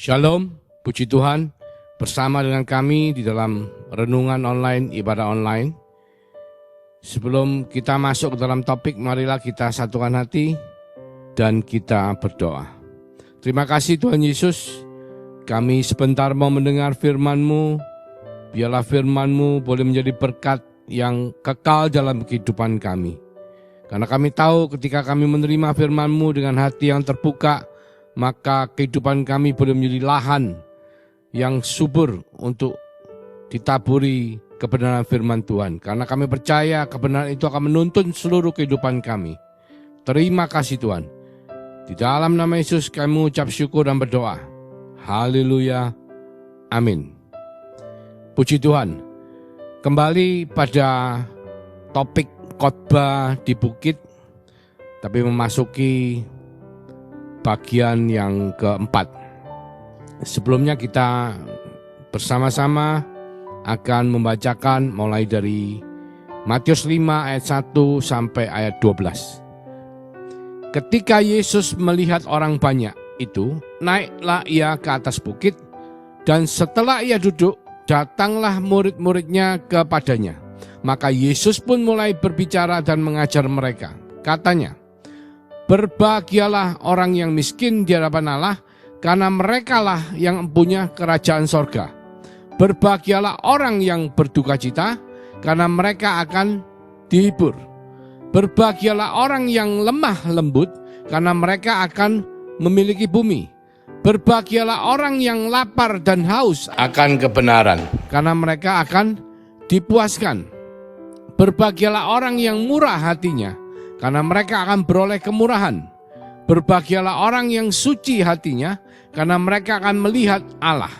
Shalom, puji Tuhan, bersama dengan kami di dalam renungan online, ibadah online. Sebelum kita masuk ke dalam topik, marilah kita satukan hati dan kita berdoa. Terima kasih Tuhan Yesus, kami sebentar mau mendengar firman-Mu. Biarlah firman-Mu boleh menjadi berkat yang kekal dalam kehidupan kami. Karena kami tahu ketika kami menerima firman-Mu dengan hati yang terbuka, maka kehidupan kami boleh menjadi lahan yang subur untuk ditaburi kebenaran firman Tuhan. Karena kami percaya kebenaran itu akan menuntun seluruh kehidupan kami. Terima kasih Tuhan. Di dalam nama Yesus kami mengucap syukur dan berdoa. Haleluya. Amin. Puji Tuhan. Kembali pada topik khotbah di bukit, tapi memasuki bagian yang keempat. Sebelumnya kita bersama-sama akan membacakan mulai dari Matius 5 ayat 1 sampai ayat 12. Ketika Yesus melihat orang banyak itu, naiklah ia ke atas bukit, dan setelah ia duduk, datanglah murid-muridnya kepadanya. Maka Yesus pun mulai berbicara dan mengajar mereka. Katanya, berbahagialah orang yang miskin di hadapan Allah, karena merekalah yang punya kerajaan sorga. Berbahagialah orang yang berduka cita, karena mereka akan dihibur. Berbahagialah orang yang lemah lembut, karena mereka akan memiliki bumi. Berbahagialah orang yang lapar dan haus akan kebenaran, karena mereka akan dipuaskan. Berbahagialah orang yang murah hatinya, karena mereka akan beroleh kemurahan. Berbahagialah orang yang suci hatinya, karena mereka akan melihat Allah.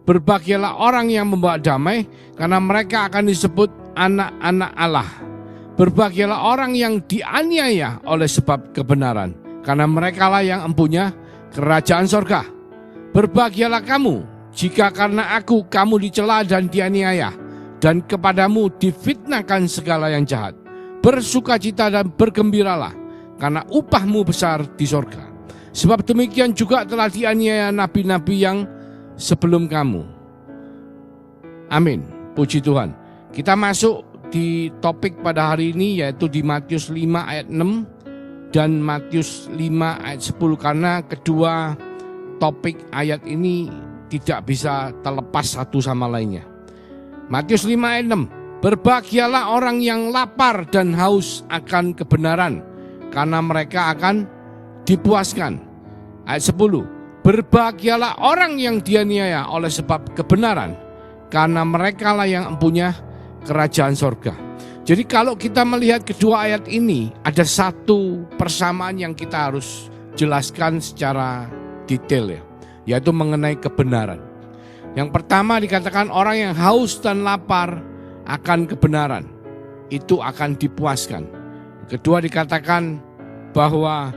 Berbahagialah orang yang membawa damai, karena mereka akan disebut anak-anak Allah. Berbahagialah orang yang dianiaya oleh sebab kebenaran, karena merekalah yang empunya kerajaan sorga. Berbahagialah kamu, jika karena aku kamu dicela dan dianiaya, dan kepadamu difitnahkan segala yang jahat. Bersukacita dan bergembiralah, karena upahmu besar di sorga. Sebab demikian juga telah dianiaya nabi-nabi yang sebelum kamu. Amin. Puji Tuhan. Kita masuk di topik pada hari ini, yaitu di Matius 5 ayat 6 dan Matius 5 ayat 10. Karena kedua topik ayat ini tidak bisa terlepas satu sama lainnya. Matius 5 ayat 6. Berbahagialah orang yang lapar dan haus akan kebenaran, karena mereka akan dipuaskan. Ayat 10. Berbahagialah orang yang dianiaya oleh sebab kebenaran, karena merekalah yang empunya kerajaan sorga. Jadi kalau kita melihat kedua ayat ini, ada satu persamaan yang kita harus jelaskan secara detail, yaitu mengenai kebenaran. Yang pertama dikatakan orang yang haus dan lapar akan kebenaran, itu akan dipuaskan. Kedua dikatakan bahwa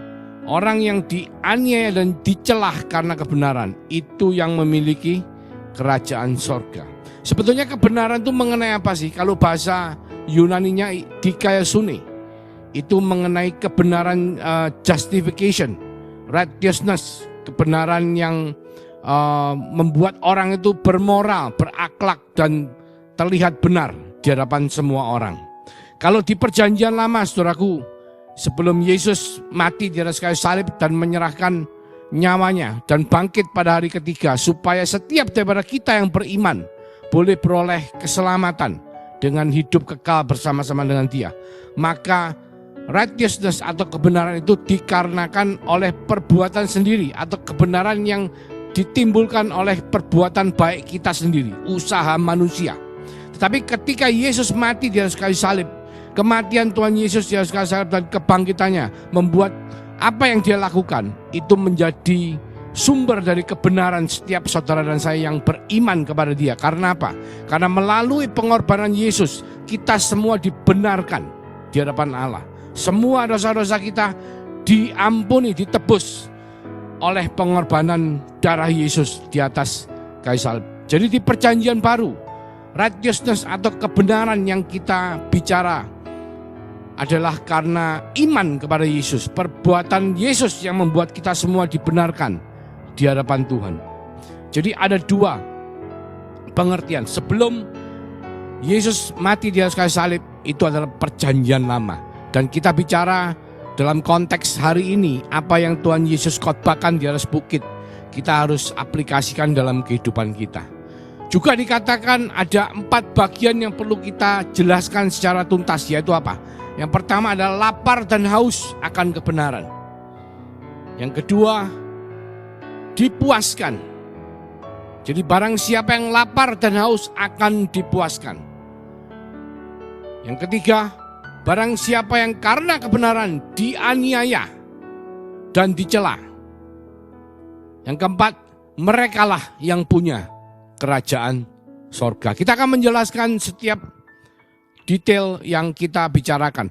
orang yang dianiaya dan dicelah karena kebenaran, itu yang memiliki kerajaan sorga. Sebetulnya kebenaran itu mengenai apa sih? Kalau bahasa Yunaninya dikaiosune, itu mengenai kebenaran, justification, righteousness, kebenaran yang membuat orang itu bermoral, berakhlak dan terlihat benar di hadapan semua orang. Kalau di perjanjian lama, saudaraku, sebelum Yesus mati di atas kayu salib dan menyerahkan nyawanya dan bangkit pada hari ketiga, supaya setiap daripada kita yang beriman boleh beroleh keselamatan dengan hidup kekal bersama-sama dengan Dia. Maka righteousness atau kebenaran itu dikarenakan oleh perbuatan sendiri, atau kebenaran yang ditimbulkan oleh perbuatan baik kita sendiri, usaha manusia. Tetapi ketika Yesus mati di atas kayu salib, kematian Tuhan Yesus di atas kayu salib dan kebangkitannya membuat apa yang Dia lakukan itu menjadi sumber dari kebenaran setiap saudara dan saya yang beriman kepada Dia. Karena apa? Karena melalui pengorbanan Yesus, kita semua dibenarkan di hadapan Allah. Semua dosa-dosa kita diampuni, ditebus oleh pengorbanan darah Yesus di atas kayu salib. Jadi di perjanjian baru, righteousness atau kebenaran yang kita bicara adalah karena iman kepada Yesus. Perbuatan Yesus yang membuat kita semua dibenarkan di hadapan Tuhan. Jadi ada dua pengertian. Sebelum Yesus mati di atas kayu salib, itu adalah perjanjian lama. Dan kita bicara dalam konteks hari ini, apa yang Tuhan Yesus khotbahkan di atas bukit, kita harus aplikasikan dalam kehidupan kita. Juga dikatakan ada 4 bagian yang perlu kita jelaskan secara tuntas, yaitu apa? Yang pertama adalah lapar dan haus akan kebenaran. Yang kedua, dipuaskan. Jadi barang siapa yang lapar dan haus akan dipuaskan. Yang ketiga, barang siapa yang karena kebenaran dianiaya dan dicela. Yang keempat, merekalah yang punya kerajaan sorga. Kita akan menjelaskan setiap detail yang kita bicarakan.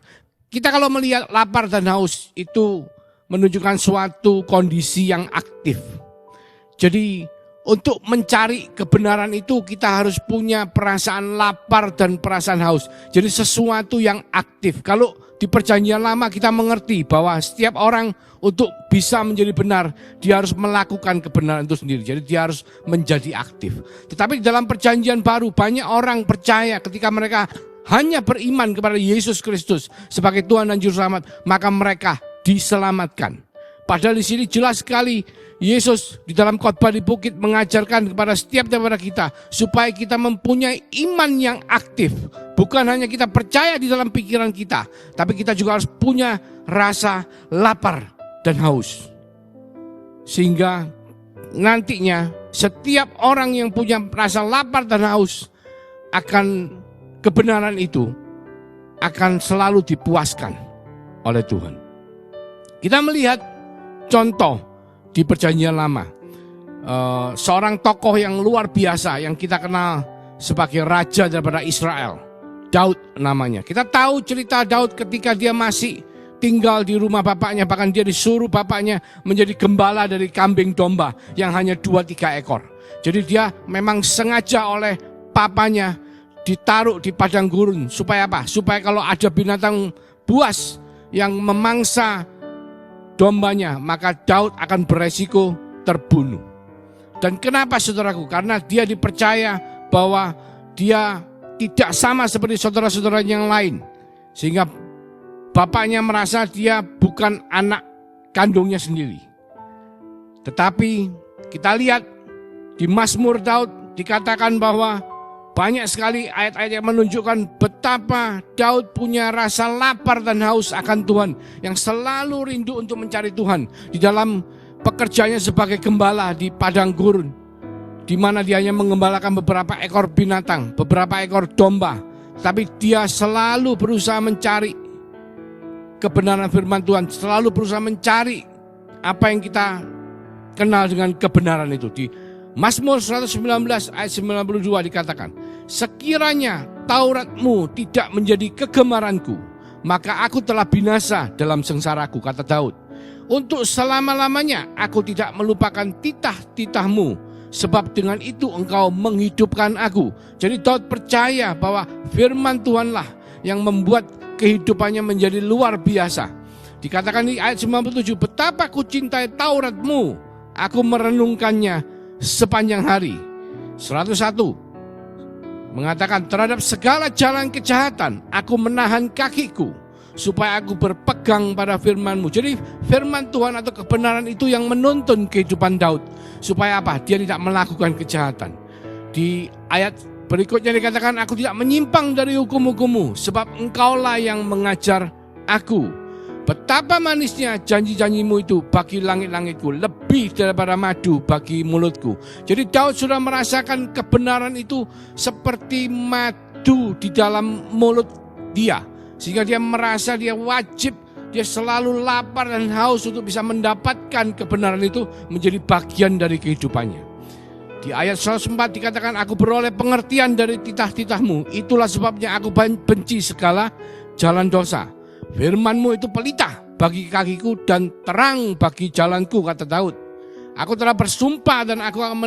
Kita kalau melihat lapar dan haus itu menunjukkan suatu kondisi yang aktif. Jadi untuk mencari kebenaran itu kita harus punya perasaan lapar dan perasaan haus. Jadi sesuatu yang aktif. Kalau di perjanjian lama kita mengerti bahwa setiap orang untuk bisa menjadi benar, dia harus melakukan kebenaran itu sendiri. Jadi dia harus menjadi aktif. Tetapi dalam perjanjian baru banyak orang percaya ketika mereka hanya beriman kepada Yesus Kristus sebagai Tuhan dan Juru Selamat, maka mereka diselamatkan. Padahal di sini jelas sekali Yesus di dalam khotbah di bukit mengajarkan kepada setiap daripada kita supaya kita mempunyai iman yang aktif. Bukan hanya kita percaya di dalam pikiran kita, tapi kita juga harus punya rasa lapar dan haus. Sehingga nantinya setiap orang yang punya rasa lapar dan haus akan kebenaran itu akan selalu dipuaskan oleh Tuhan. Kita melihat contoh di perjanjian lama, seorang tokoh yang luar biasa yang kita kenal sebagai raja daripada Israel, Daud namanya. Kita tahu cerita Daud ketika dia masih tinggal di rumah bapaknya, bahkan dia disuruh bapaknya menjadi gembala dari kambing domba yang hanya 2-3 ekor. Jadi dia memang sengaja oleh papanya ditaruh di padang gurun supaya apa? Supaya kalau ada binatang buas yang memangsa dombanya, maka Daud akan beresiko terbunuh. Dan kenapa saudaraku? Karena dia dipercaya bahwa dia tidak sama seperti saudara-saudara yang lain. Sehingga bapaknya merasa dia bukan anak kandungnya sendiri. Tetapi kita lihat di Mazmur Daud dikatakan bahwa banyak sekali ayat-ayat yang menunjukkan betapa Daud punya rasa lapar dan haus akan Tuhan, yang selalu rindu untuk mencari Tuhan. Di dalam pekerjaannya sebagai gembala di padang gurun, di mana dia hanya mengembalakan beberapa ekor binatang, beberapa ekor domba, tapi dia selalu berusaha mencari kebenaran firman Tuhan, selalu berusaha mencari apa yang kita kenal dengan kebenaran itu. Di Mazmur 119 ayat 92 dikatakan, sekiranya Tauratmu tidak menjadi kegemaranku, maka aku telah binasa dalam sengsaraku, kata Daud. Untuk selama-lamanya aku tidak melupakan titah-titahmu, sebab dengan itu engkau menghidupkan aku. Jadi Daud percaya bahwa firman Tuhanlah yang membuat kehidupannya menjadi luar biasa. Dikatakan di ayat 97, betapa ku cintai Tauratmu, aku merenungkannya sepanjang hari. 101 mengatakan, terhadap segala jalan kejahatan aku menahan kakiku, supaya aku berpegang pada firman-Mu. Jadi firman Tuhan atau kebenaran itu yang menuntun kehidupan Daud. Supaya apa? Dia tidak melakukan kejahatan. Di ayat berikutnya dikatakan, aku tidak menyimpang dari hukum-hukum-Mu, sebab Engkaulah yang mengajar aku. Betapa manisnya janji-janji-Mu itu bagi langit-langitku, lebih daripada madu bagi mulutku. Jadi Daud sudah merasakan kebenaran itu seperti madu di dalam mulut dia. Sehingga dia merasa dia wajib, dia selalu lapar dan haus untuk bisa mendapatkan kebenaran itu menjadi bagian dari kehidupannya. Di ayat 104 dikatakan, aku beroleh pengertian dari titah-titahmu, itulah sebabnya aku benci segala jalan dosa. Firman-Mu itu pelita bagi kakiku dan terang bagi jalanku, kata Daud. Aku telah bersumpah dan aku akan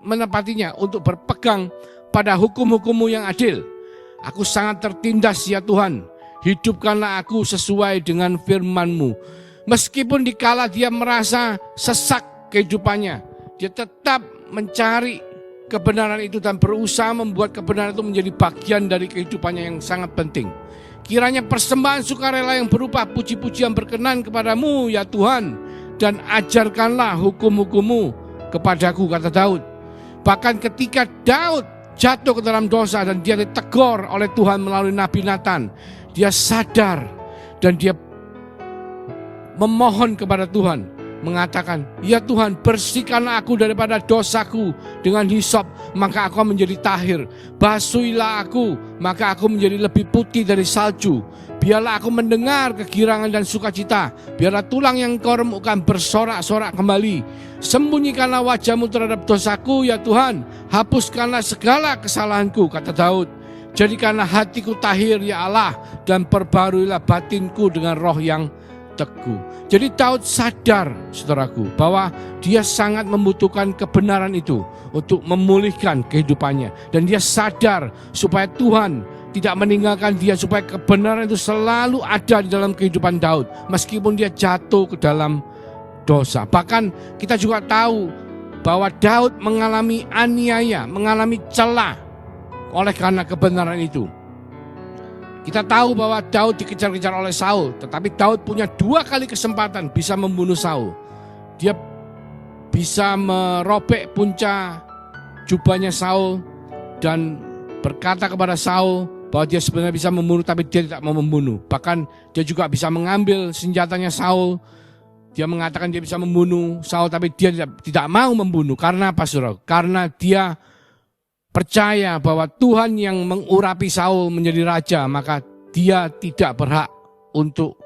menepatinya untuk berpegang pada hukum-hukum-Mu yang adil. Aku sangat tertindas ya Tuhan, hidupkanlah aku sesuai dengan firman-Mu. Meskipun dikala dia merasa sesak kehidupannya, dia tetap mencari kebenaran itu dan berusaha membuat kebenaran itu menjadi bagian dari kehidupannya yang sangat penting. Kiranya persembahan sukarela yang berupa puji-pujian berkenan kepadamu ya Tuhan, dan ajarkanlah hukum-hukum-Mu kepadaku, kata Daud. Bahkan ketika Daud jatuh ke dalam dosa dan dia ditegur oleh Tuhan melalui Nabi Nathan, dia sadar dan dia memohon kepada Tuhan, mengatakan, ya Tuhan, bersihkanlah aku daripada dosaku dengan hisop, maka aku menjadi tahir. Basuhilah aku, maka aku menjadi lebih putih dari salju. Biarlah aku mendengar kegirangan dan sukacita. Biarlah tulang yang kau remukkan bersorak-sorak kembali. Sembunyikanlah wajah-Mu terhadap dosaku ya Tuhan. Hapuskanlah segala kesalahanku, kata Daud. Jadikanlah hatiku tahir ya Allah, dan perbaruilah batinku dengan roh yang teguh. Jadi Daud sadar, saudaraku, bahwa dia sangat membutuhkan kebenaran itu untuk memulihkan kehidupannya. Dan dia sadar supaya Tuhan tidak meninggalkan dia, supaya kebenaran itu selalu ada di dalam kehidupan Daud, meskipun dia jatuh ke dalam dosa. Bahkan kita juga tahu bahwa Daud mengalami aniaya, mengalami celah oleh karena kebenaran itu. Kita tahu bahwa Daud dikejar-kejar oleh Saul, tetapi Daud punya 2 kali kesempatan bisa membunuh Saul. Dia bisa merobek punca jubahnya Saul dan berkata kepada Saul bahwa dia sebenarnya bisa membunuh, tapi dia tidak mau membunuh. Bahkan dia juga bisa mengambil senjatanya Saul. Dia mengatakan dia bisa membunuh Saul, tapi dia tidak mau membunuh. Karena apa, saudara? Karena dia percaya bahwa Tuhan yang mengurapi Saul menjadi raja, maka dia tidak berhak untuk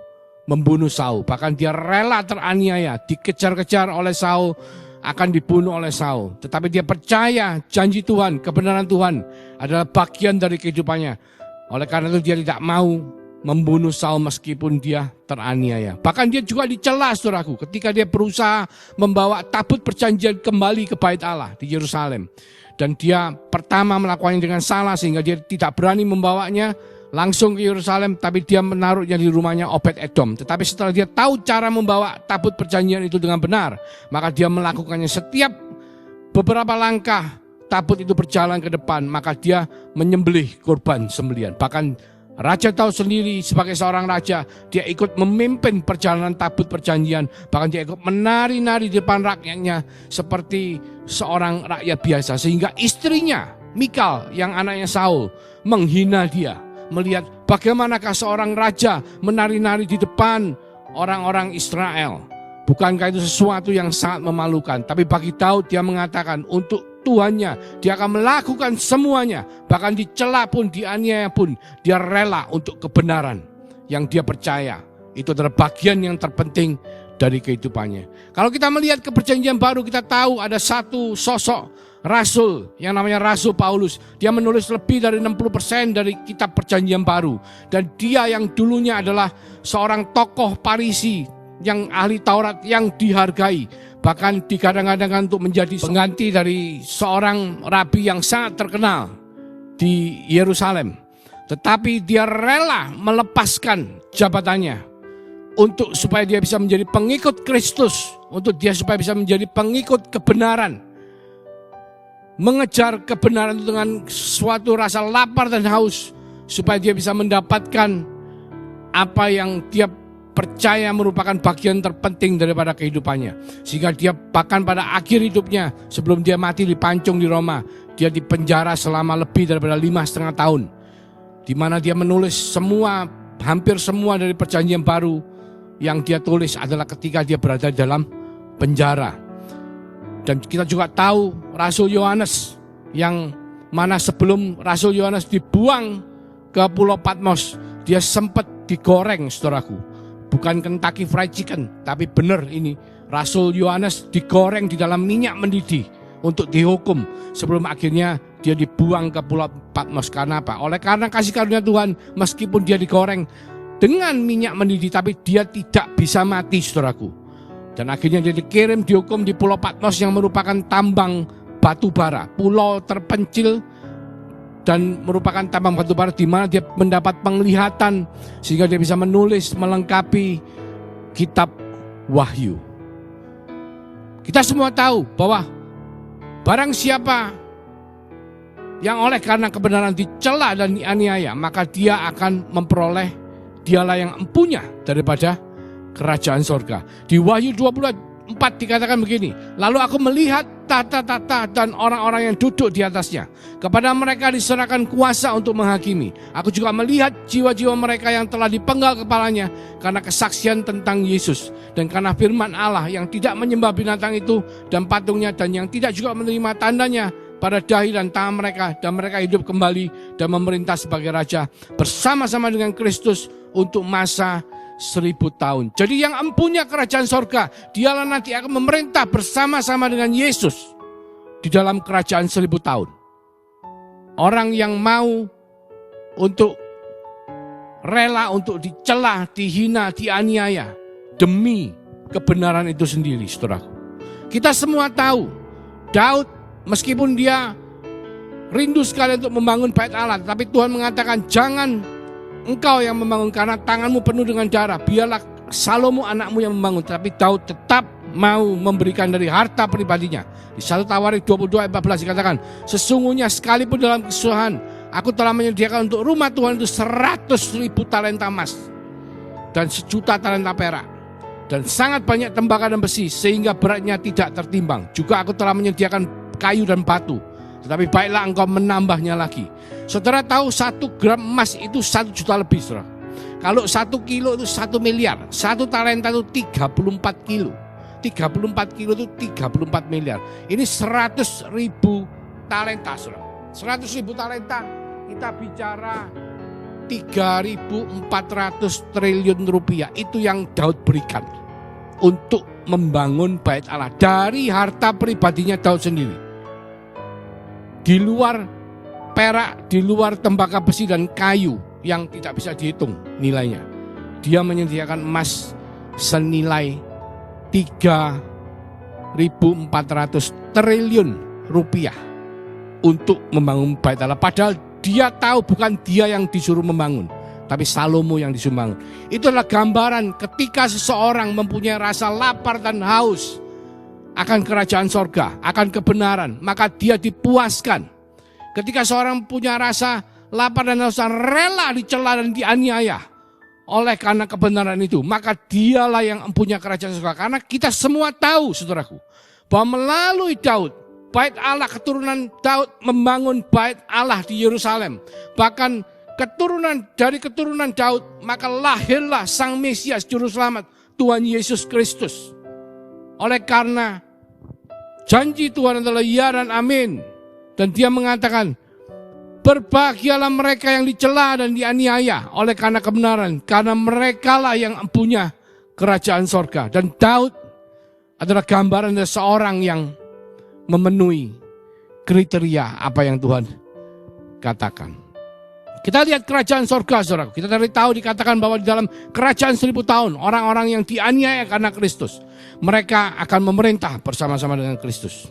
membunuh Saul. Bahkan dia rela teraniaya, dikejar-kejar oleh Saul, akan dibunuh oleh Saul. Tetapi dia percaya janji Tuhan, kebenaran Tuhan adalah bagian dari kehidupannya. Oleh karena itu dia tidak mau membunuh Saul meskipun dia teraniaya. Bahkan dia juga dicela, saudaraku, ketika dia berusaha membawa tabut perjanjian kembali ke bait Allah di Yerusalem. Dan dia pertama melakukannya dengan salah sehingga dia tidak berani membawanya langsung ke Yerusalem, tapi dia menaruhnya di rumahnya Obed-Edom. Tetapi setelah dia tahu cara membawa tabut perjanjian itu dengan benar, maka dia melakukannya. Setiap beberapa langkah tabut itu berjalan ke depan, maka dia menyembelih kurban sembelihan. Bahkan Raja Daud sendiri sebagai seorang raja, dia ikut memimpin perjalanan tabut perjanjian. Bahkan dia ikut menari-nari di depan rakyatnya seperti seorang rakyat biasa. Sehingga istrinya, Mikal yang anaknya Saul, menghina dia. Melihat bagaimanakah seorang raja menari-nari di depan orang-orang Israel. Bukankah itu sesuatu yang sangat memalukan? Tapi bagi Daud dia mengatakan untuk Tuhannya, dia akan melakukan semuanya. Bahkan dicela pun, dianiaya pun, dia rela untuk kebenaran yang dia percaya. Itu adalah bagian yang terpenting dari kehidupannya. Kalau kita melihat ke perjanjian baru, kita tahu ada satu sosok rasul yang namanya Rasul Paulus. Dia menulis lebih dari 60% dari kitab perjanjian baru. Dan dia yang dulunya adalah seorang tokoh Farisi, yang ahli Taurat yang dihargai. Bahkan digadang-gadangkan untuk menjadi pengganti dari seorang rabi yang sangat terkenal di Yerusalem. Tetapi dia rela melepaskan jabatannya untuk supaya dia bisa menjadi pengikut Kristus, untuk dia supaya bisa menjadi pengikut kebenaran. Mengejar kebenaran itu dengan suatu rasa lapar dan haus, supaya dia bisa mendapatkan apa yang dia percaya merupakan bagian terpenting daripada kehidupannya. Sehingga dia bahkan pada akhir hidupnya, sebelum dia mati dipancung di Roma, dia dipenjara selama lebih daripada 5,5 tahun. Di mana dia menulis hampir semua dari perjanjian baru yang dia tulis adalah ketika dia berada dalam penjara. Dan kita juga tahu Rasul Yohanes, yang mana sebelum Rasul Yohanes dibuang ke Pulau Patmos, dia sempat digoreng, saudaraku. Bukan Kentucky Fried Chicken, tapi benar ini. Rasul Yohanes digoreng di dalam minyak mendidih untuk dihukum. Sebelum akhirnya dia dibuang ke Pulau Patmos. Karena apa? Oleh karena kasih karunia Tuhan, meskipun dia digoreng dengan minyak mendidih, tapi dia tidak bisa mati, saudaraku. Dan akhirnya dia dihukum di Pulau Patmos yang merupakan tambang batu bara. Pulau terpencil dan merupakan tambang batu bara di mana dia mendapat penglihatan sehingga dia bisa menulis melengkapi kitab Wahyu. Kita semua tahu bahwa Barang siapa yang oleh karena kebenaran dicela dan dianiaya, maka dia akan memperoleh, dialah yang empunya daripada kerajaan sorga. Di Wahyu 24 dikatakan begini, lalu aku melihat tata-tata dan orang-orang yang duduk di atasnya. Kepada mereka diserahkan kuasa untuk menghakimi. Aku juga melihat jiwa-jiwa mereka yang telah dipenggal kepalanya karena kesaksian tentang Yesus dan karena firman Allah, yang tidak menyembah binatang itu dan patungnya, dan yang tidak juga menerima tandanya pada dahi dan tangan mereka, dan mereka hidup kembali dan memerintah sebagai raja bersama-sama dengan Kristus untuk masa 1000 tahun. Jadi yang empunya kerajaan sorga, dialah nanti akan memerintah bersama-sama dengan Yesus di dalam kerajaan 1000 tahun. Orang yang mau untuk rela untuk dicela, dihina, dianiaya demi kebenaran itu sendiri, saudaraku. Kita semua tahu Daud, meskipun dia rindu sekali untuk membangun bait Allah, tapi Tuhan mengatakan, jangan engkau yang membangun karena tanganmu penuh dengan darah, biarlah Salomo anakmu yang membangun. Tapi Daud tetap mau memberikan dari harta pribadinya. Di 1 Tawarik 22 ayat 14 dikatakan, sesungguhnya sekalipun dalam kesusahan, aku telah menyediakan untuk rumah Tuhan itu 100.000 talenta emas dan 1.000.000 talenta perak, dan sangat banyak tembaga dan besi sehingga beratnya tidak tertimbang. Juga aku telah menyediakan kayu dan batu, tetapi baiklah engkau menambahnya lagi. Saudara tahu 1 gram emas itu 1 juta lebih, saudara. Kalau 1 kilo itu 1 miliar, 1 talenta itu 34 kilo. 34 kilo itu 34 miliar. Ini 100.000 talenta, saudara. 100.000 talenta, kita bicara 3.400 triliun rupiah. Itu yang Daud berikan untuk membangun bait Allah dari harta pribadinya Daud sendiri. Di luar perak, di luar tembaga besi dan kayu yang tidak bisa dihitung nilainya, dia menyediakan emas senilai 3.400 triliun rupiah untuk membangun bait Allah. Padahal dia tahu bukan dia yang disuruh membangun, tapi Salomo yang disuruh membangun. Itu adalah gambaran ketika seseorang mempunyai rasa lapar dan haus akan kerajaan sorga, akan kebenaran, maka dia dipuaskan. Ketika seorang punya rasa lapar dan haus, rela dicela dan dianiaya oleh karena kebenaran itu, maka dialah yang mempunyai kerajaan sorga. Karena kita semua tahu, saudaraku, bahwa melalui Daud, bait Allah, keturunan Daud membangun bait Allah di Yerusalem. Bahkan dari keturunan Daud, maka lahirlah Sang Mesias, Juru Selamat, Tuhan Yesus Kristus. Oleh karena janji Tuhan adalah ya dan amin. Dan dia mengatakan, berbahagialah mereka yang dicela dan dianiaya oleh karena kebenaran, karena merekalah yang mempunyai kerajaan sorga. Dan Daud adalah gambaran dari seorang yang memenuhi kriteria apa yang Tuhan katakan. Kita lihat kerajaan sorga, saudara. Kita dari tahu dikatakan bahwa di dalam kerajaan 1000 tahun, orang-orang yang dianiaya karena Kristus, mereka akan memerintah bersama-sama dengan Kristus.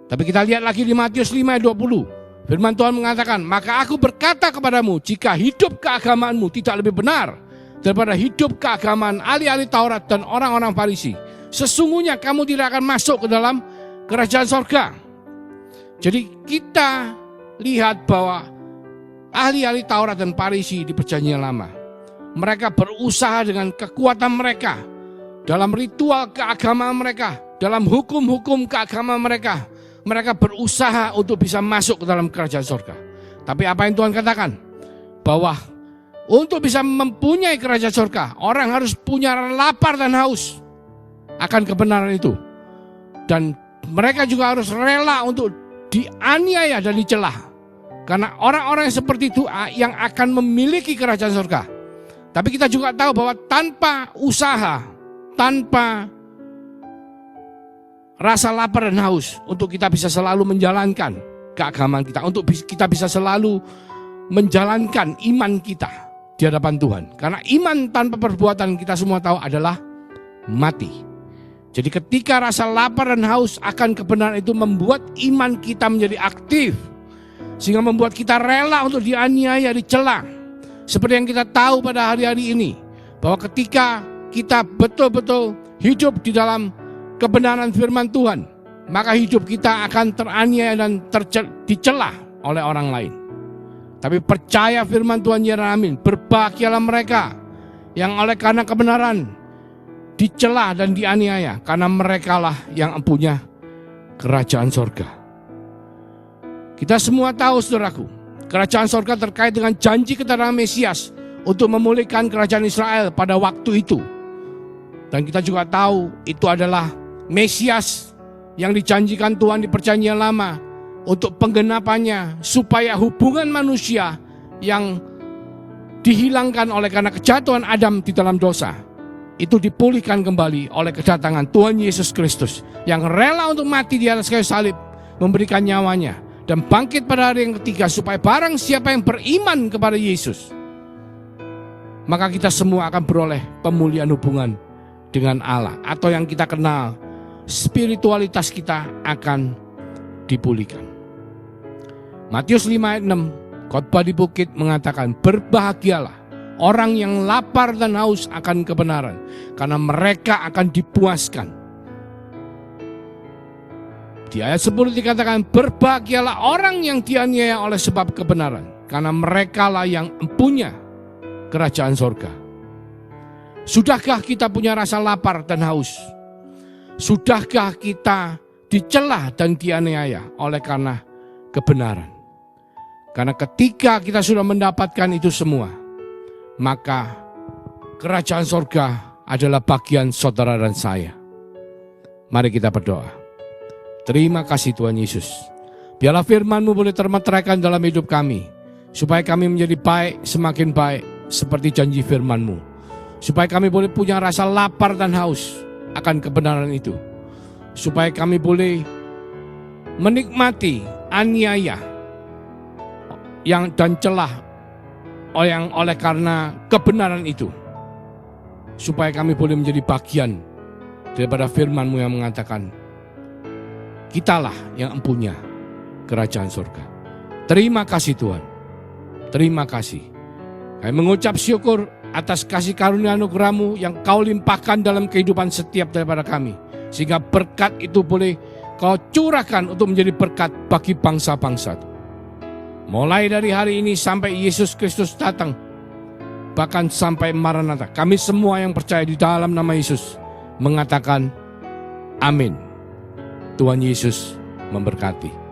Tapi kita lihat lagi di Matius 5 ayat 20. Firman Tuhan mengatakan, maka aku berkata kepadamu, jika hidup keagamaanmu tidak lebih benar daripada hidup keagamaan ahli-ahli Taurat dan orang-orang Farisi, sesungguhnya kamu tidak akan masuk ke dalam kerajaan sorga. Jadi kita lihat bahwa ahli-ahli Taurat dan Farisi di Perjanjian Lama, mereka berusaha dengan kekuatan mereka, dalam ritual keagamaan mereka, dalam hukum-hukum keagamaan mereka, mereka berusaha untuk bisa masuk ke dalam kerajaan sorga. Tapi apa yang Tuhan katakan? Bahwa untuk bisa mempunyai kerajaan sorga, orang harus punya lapar dan haus akan kebenaran itu. Dan mereka juga harus rela untuk dianiaya dan dicela. Karena orang-orang yang seperti itu yang akan memiliki kerajaan sorga. Tapi kita juga tahu bahwa tanpa usaha, tanpa rasa lapar dan haus, untuk kita bisa selalu menjalankan keagamaan kita, untuk kita bisa selalu menjalankan iman kita di hadapan Tuhan. Karena iman tanpa perbuatan, kita semua tahu, adalah mati. Jadi ketika rasa lapar dan haus akan kebenaran itu membuat iman kita menjadi aktif, sehingga membuat kita rela untuk dianiaya, dicela. Seperti yang kita tahu pada hari-hari ini, bahwa ketika kita betul-betul hidup di dalam kebenaran firman Tuhan, maka hidup kita akan teraniaya dan dicela oleh orang lain. Tapi percaya firman Tuhan, ya amin. Berbahagialah mereka yang oleh karena kebenaran dicela dan dianiaya, karena merekalah yang empunya kerajaan sorga. Kita semua tahu, saudaraku, kerajaan sorga terkait dengan janji kedatangan Mesias untuk memulihkan kerajaan Israel pada waktu itu. Dan kita juga tahu itu adalah Mesias yang dijanjikan Tuhan di perjanjian lama untuk penggenapannya, supaya hubungan manusia yang dihilangkan oleh karena kejatuhan Adam di dalam dosa itu dipulihkan kembali oleh kedatangan Tuhan Yesus Kristus yang rela untuk mati di atas kayu salib, memberikan nyawanya dan bangkit pada hari yang ketiga, supaya barang siapa yang beriman kepada Yesus, maka kita semua akan beroleh pemulihan hubungan dengan Allah, atau yang kita kenal spiritualitas kita akan dipulihkan. Matius 5 ayat 6, khotbah di bukit mengatakan, berbahagialah orang yang lapar dan haus akan kebenaran, karena mereka akan dipuaskan. Di ayat 10 dikatakan, berbahagialah orang yang dianiaya oleh sebab kebenaran, karena merekalah yang empunya kerajaan sorga. Sudahkah kita punya rasa lapar dan haus? Sudahkah kita dicela dan dianiaya oleh karena kebenaran? Karena ketika kita sudah mendapatkan itu semua, maka kerajaan sorga adalah bagian saudara dan saya. Mari kita berdoa. Terima kasih Tuhan Yesus. Biarlah firman-Mu boleh termeteraikan dalam hidup kami, supaya kami menjadi baik, semakin baik, seperti janji firman-Mu. Supaya kami boleh punya rasa lapar dan haus akan kebenaran itu. Supaya kami boleh menikmati aniaya yang dan celah yang oleh karena kebenaran itu, supaya kami boleh menjadi bagian daripada firman-Mu yang mengatakan, kitalah yang empunya kerajaan surga. Terima kasih Tuhan, terima kasih. Kami mengucap syukur atas kasih karunia anugerah-Mu yang Kau limpahkan dalam kehidupan setiap daripada kami, sehingga berkat itu boleh Kau curahkan untuk menjadi berkat bagi bangsa-bangsa. Mulai dari hari ini sampai Yesus Kristus datang, bahkan sampai Maranatha, kami semua yang percaya di dalam nama Yesus mengatakan amin. Tuhan Yesus memberkati.